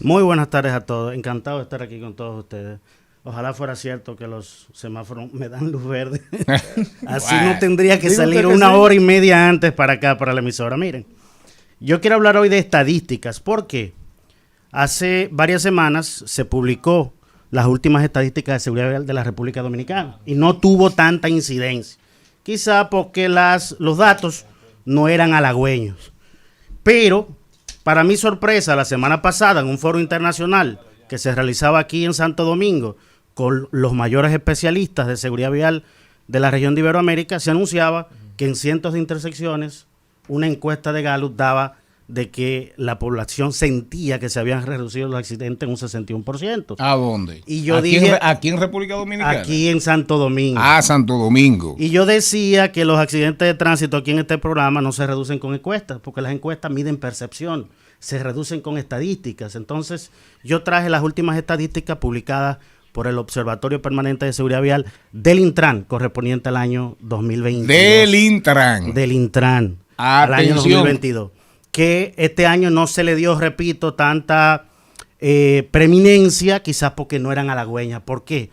Muy buenas tardes a todos. Encantado de estar aquí con todos ustedes. Ojalá fuera cierto que los semáforos me dan luz verde. Así no tendría que salir una hora y media antes para acá, para la emisora. Miren, yo quiero hablar hoy de estadísticas porque hace varias semanas se publicó las últimas estadísticas de seguridad vial de la República Dominicana y no tuvo tanta incidencia. Quizá porque los datos no eran halagüeños. Pero para mi sorpresa, la semana pasada en un foro internacional que se realizaba aquí en Santo Domingo con los mayores especialistas de seguridad vial de la región de Iberoamérica, se anunciaba que en cientos de intersecciones una encuesta de Gallup daba de que la población sentía que se habían reducido los accidentes en un 61%. ¿A dónde? Y yo ¿Aquí en República Dominicana? Aquí en Santo Domingo. Ah, Santo Domingo. Y yo decía que los accidentes de tránsito aquí en este programa no se reducen con encuestas, porque las encuestas miden percepción, se reducen con estadísticas. Entonces, yo traje las últimas estadísticas publicadas por el Observatorio Permanente de Seguridad Vial del Intran, correspondiente al año 2022. Del Intran. Del Intran. Al año 2022. Que este año no se le dio, repito, tanta preeminencia, quizás porque no eran halagüeñas. ¿Por qué?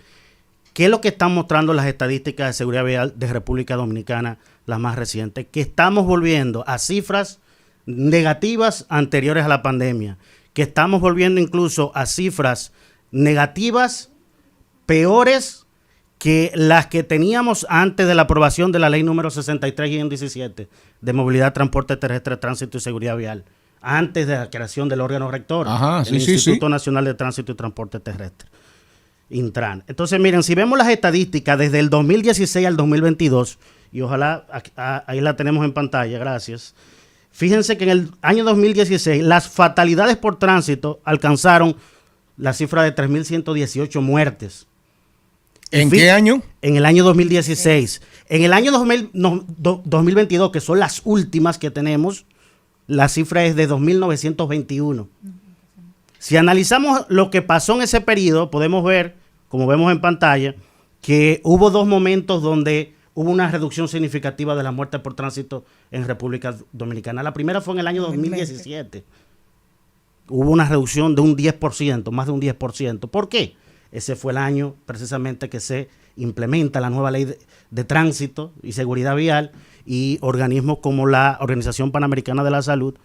¿Qué es lo que están mostrando las estadísticas de seguridad vial de República Dominicana, las más recientes? Que estamos volviendo a cifras negativas anteriores a la pandemia, que estamos volviendo incluso a cifras negativas peores que las que teníamos antes de la aprobación de la ley número 63-17 de movilidad, transporte terrestre, tránsito y seguridad vial, antes de la creación del órgano rector, el Instituto Nacional de Tránsito y Transporte Terrestre, Intran. Entonces, miren, si vemos las estadísticas desde el 2016 al 2022, y ojalá ahí la tenemos en pantalla, gracias. Fíjense que en el año 2016 las fatalidades por tránsito alcanzaron la cifra de 3.118 muertes. ¿En qué año? En el año 2016. En el año 2022, que son las últimas que tenemos, la cifra es de 2.921. Si analizamos lo que pasó en ese periodo, podemos ver, como vemos en pantalla, que hubo dos momentos donde hubo una reducción significativa de las muertes por tránsito en República Dominicana. La primera fue en el año 2017. Hubo una reducción de un 10%, más de un 10%. ¿Por qué? Ese fue el año precisamente que se implementa la nueva ley de tránsito y seguridad vial, y organismos como la Organización Panamericana de la Salud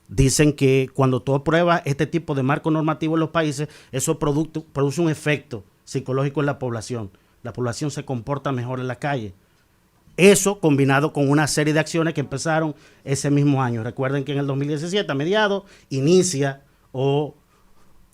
dicen que cuando tú apruebas este tipo de marco normativo en los países, eso produce un efecto psicológico en la población. La población se comporta mejor en la calle. Eso combinado con una serie de acciones que empezaron ese mismo año. Recuerden que en el 2017, a mediados, inicia o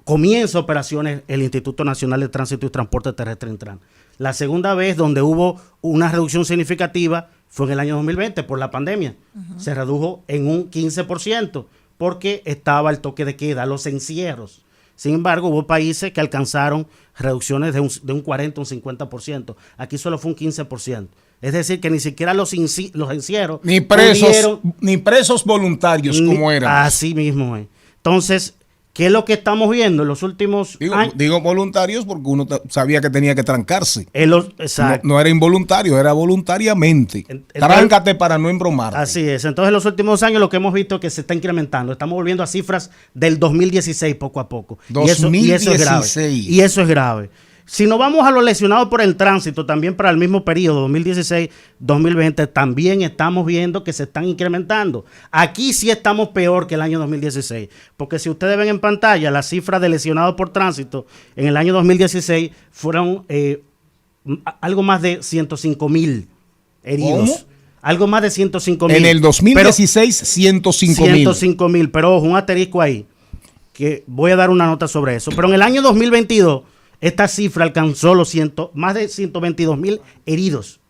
comienza operaciones el Instituto Nacional de Tránsito y Transporte Terrestre Intran. La segunda vez donde hubo una reducción significativa fue en el año 2020 por la pandemia. Se redujo en un 15% porque estaba el toque de queda, los encierros. Sin embargo, hubo países que alcanzaron reducciones de un 40 o un 50%. Aquí solo fue un 15%. Es decir, que ni siquiera los encierros ni presos voluntarios como eran. Así mismo es. Entonces, ¿qué es lo que estamos viendo en los últimos años? Digo voluntarios porque uno sabía que tenía que trancarse. Exacto. No era involuntario, era voluntariamente. Tráncate para no embromarte. Así es. Entonces, en los últimos años lo que hemos visto es que se está incrementando. Estamos volviendo a cifras del 2016 poco a poco. 2016. Y eso es grave. Si nos vamos a los lesionados por el tránsito, también para el mismo periodo, 2016-2020, también estamos viendo que se están incrementando. Aquí sí estamos peor que el año 2016, porque si ustedes ven en pantalla, las cifras de lesionados por tránsito en el año 2016 fueron algo más de 105,000 heridos. ¿Cómo? Algo más de 105,000. En el 2016, 105,000. 105,000, pero ojo, un asterisco ahí, que voy a dar una nota sobre eso. Pero en el año 2022... esta cifra alcanzó más de 122,000 heridos.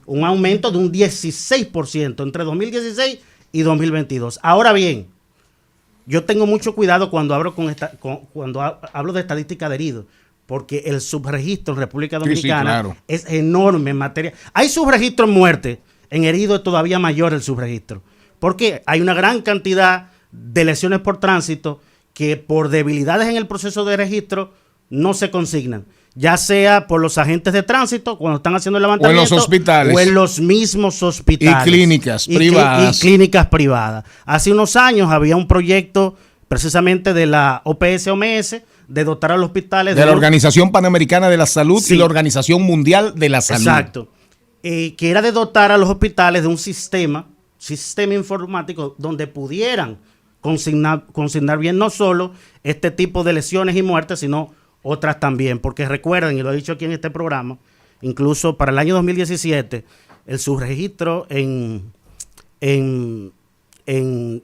Un aumento de un 16% entre 2016 y 2022. Ahora bien, yo tengo mucho cuidado cuando hablo de estadística de heridos, porque el subregistro en República Dominicana es enorme en materia. Hay subregistro en muerte, en heridos es todavía mayor el subregistro. Porque hay una gran cantidad de lesiones por tránsito que por debilidades en el proceso de registro no se consignan, ya sea por los agentes de tránsito cuando están haciendo el levantamiento, o en los hospitales, o en los mismos hospitales y clínicas privadas. Y clínicas privadas. Hace unos años había un proyecto precisamente de la OPS-OMS, de dotar a los hospitales de la Organización Panamericana de la Salud y la Organización Mundial de la Salud. Exacto. Que era de dotar a los hospitales de un sistema informático donde pudieran consignar bien no solo este tipo de lesiones y muertes, sino otras también. Porque recuerden, y lo he dicho aquí en este programa, incluso para el año 2017, el subregistro en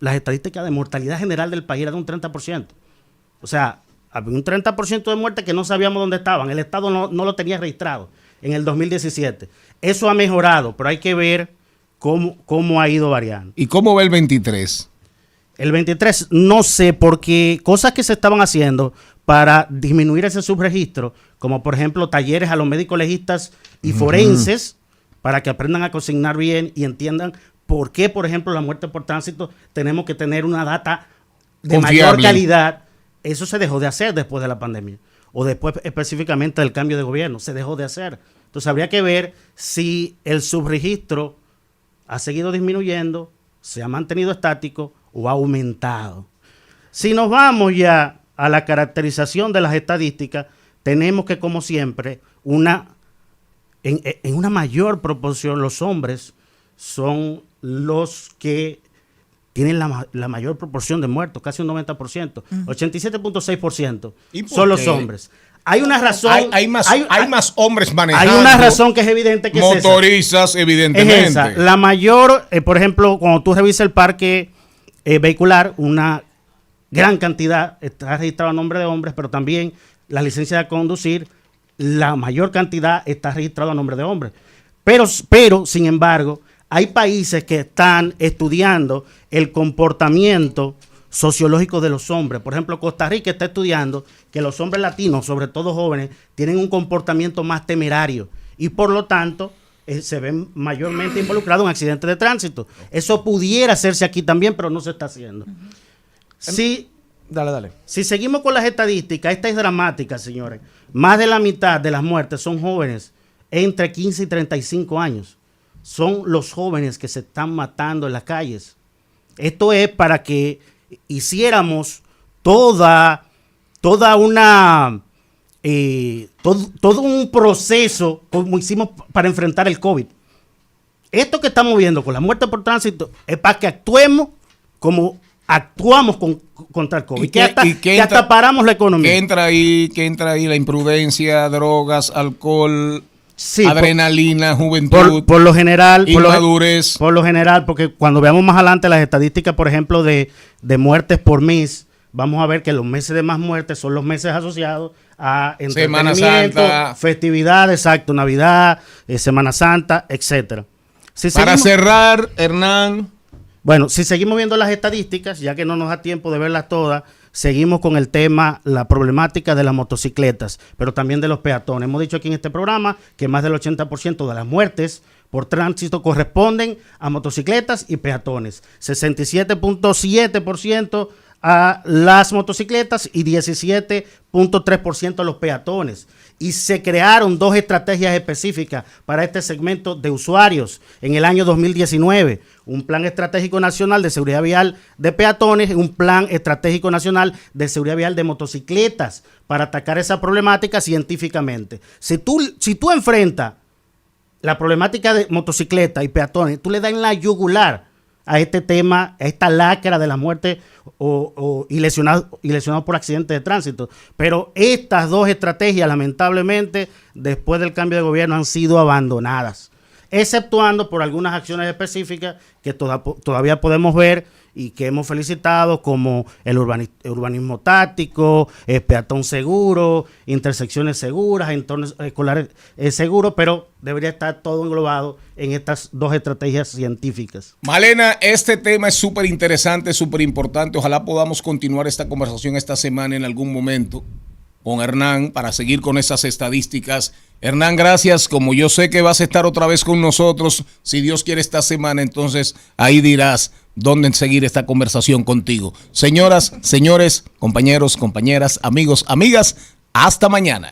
las estadísticas de mortalidad general del país era de un 30%. O sea, había un 30% de muertes que no sabíamos dónde estaban. El Estado no lo tenía registrado en el 2017. Eso ha mejorado, pero hay que ver cómo ha ido variando. ¿Y cómo va el 23? El 23, no sé, porque cosas que se estaban haciendo para disminuir ese subregistro, como por ejemplo talleres a los médicos legistas y forenses, para que aprendan a consignar bien y entiendan por qué, por ejemplo, la muerte por tránsito, tenemos que tener una data de mayor calidad. Eso se dejó de hacer después de la pandemia, o después específicamente del cambio de gobierno, se dejó de hacer. Entonces habría que ver si el subregistro ha seguido disminuyendo, se ha mantenido estático o ha aumentado. Si nos vamos ya a la caracterización de las estadísticas, tenemos que, como siempre, en una mayor proporción los hombres son los que tienen la mayor proporción de muertos, casi un 90%, 87.6% son los hombres. Hay una razón. Hay más hombres manejando. Hay una razón que es evidente que motoristas, evidentemente. Es esa. La mayor, por ejemplo, cuando tú revisas el parque vehicular, una gran cantidad está registrada a nombre de hombres, pero también la licencia de conducir, la mayor cantidad está registrada a nombre de hombres. Pero, sin embargo, hay países que están estudiando el comportamiento sociológico de los hombres. Por ejemplo, Costa Rica está estudiando que los hombres latinos, sobre todo jóvenes, tienen un comportamiento más temerario y por lo tanto se ven mayormente involucrados en accidentes de tránsito. Eso pudiera hacerse aquí también, pero no se está haciendo. Dale. Si seguimos con las estadísticas, esta es dramática, señores. Más de la mitad de las muertes son jóvenes entre 15 y 35 años. Son los jóvenes que se están matando en las calles. Esto es para que hiciéramos todo un proceso como hicimos para enfrentar el COVID. Esto que estamos viendo con la muerte por tránsito es para que actuemos como actuamos contra el COVID, que hasta paramos la economía. ¿Qué entra ahí la imprudencia, drogas, alcohol, sí, adrenalina, juventud, por lo general, inmadurez? Por lo general, porque cuando veamos más adelante las estadísticas, por ejemplo, de muertes por mes, vamos a ver que los meses de más muertes son los meses asociados a Semana Santa, festividades, exacto, Navidad, Semana Santa, etcétera. Para cerrar, Hernán. Bueno, si seguimos viendo las estadísticas, ya que no nos da tiempo de verlas todas, seguimos con el tema, la problemática de las motocicletas, pero también de los peatones. Hemos dicho aquí en este programa que más del 80% de las muertes por tránsito corresponden a motocicletas y peatones. 67.7% a las motocicletas y 17.3% a los peatones. Y se crearon 2 estrategias específicas para este segmento de usuarios en el año 2019. Un plan estratégico nacional de seguridad vial de peatones y un plan estratégico nacional de seguridad vial de motocicletas para atacar esa problemática científicamente. Si tú enfrentas la problemática de motocicletas y peatones, tú le das en la yugular a este tema, a esta lacra de la muerte y lesionados por accidentes de tránsito. Pero estas 2 estrategias, lamentablemente, después del cambio de gobierno han sido abandonadas, exceptuando por algunas acciones específicas que todavía podemos ver y que hemos felicitado, como el urbanismo táctico, peatón seguro, intersecciones seguras, entornos escolares seguros, pero debería estar todo englobado en estas 2 estrategias científicas. Malena, este tema es súper interesante, súper importante. Ojalá podamos continuar esta conversación esta semana en algún momento con Hernán para seguir con esas estadísticas. Hernán, gracias. Como yo sé que vas a estar otra vez con nosotros, si Dios quiere esta semana, entonces ahí dirás dónde seguir esta conversación contigo. Señoras, señores, compañeros, compañeras, amigos, amigas, hasta mañana.